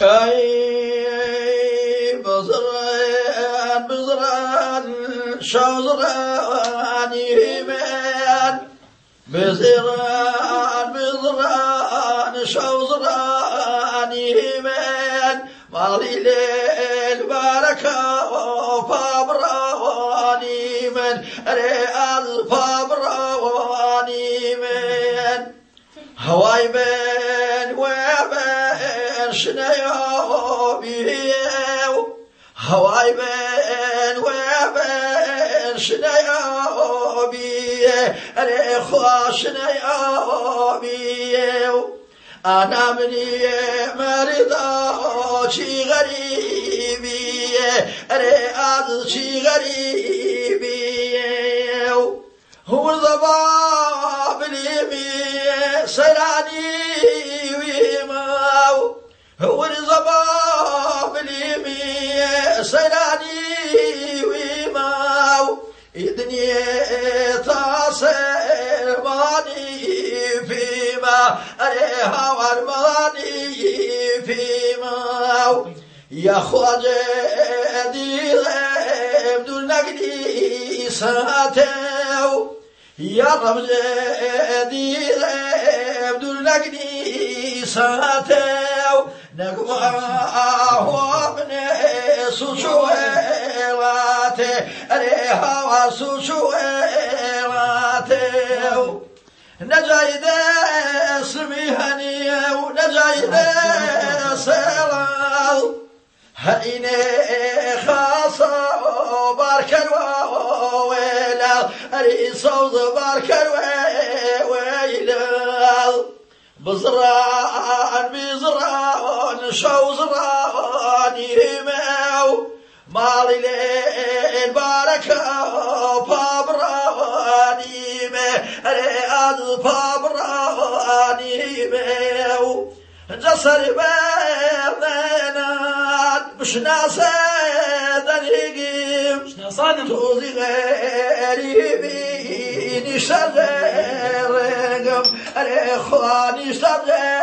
أي بزران شوزران يمين بزران شوزران يمين مالي ليل بركة فابراني من ريال فابراني من هواي بين وبين شنيو بيو هواي بين وبين شنيو بيو ريخوا شنيو بيو أنا مني مريضة شي غريبي رياض شي غريبي هو الضباب اليمي سراني ويماو هو الضباب اليمي سراني ويماو الدنيا تصير ماني فيما أريها وارماني فيما يا خواجة دي بدون نقدي ساتو يا رب دي بدون نقدي ساتو نقواه من سوشويلاتي أريها وسوشويلاتي نجايد سميهني ونجايد سلال هيني خاصة باركر ويلال ريصوض باركر ويلال بزران شوزران يماو مالي ليل باركة فابراني رياض فابراني ميو جسر بيرنات بشنا سيدنيقيم توزي غيري بيني شرقم ريخواني شرقم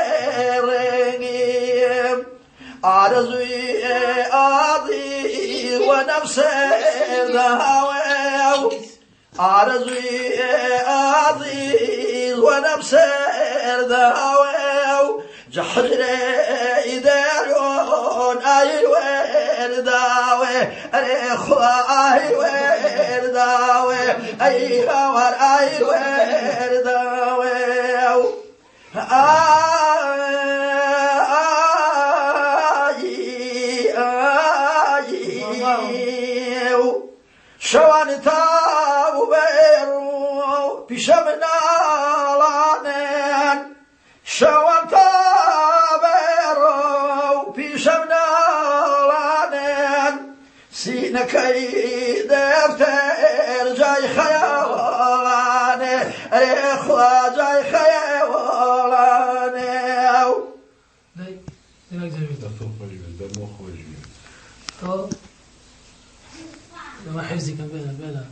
عرضي آضي ونفسي ذهوي عرضي آضي ونفسي ذهوي جحجري دارون أي ورداوي أي ورداوي أي هوار أي ورداوي شوان تابو بيرو بشمنا لانين شوان تابيرو بشمنا لانين سينكي دفتر جاي خيالاني ريخوا جاي خيالاني ما حفظي كان بلا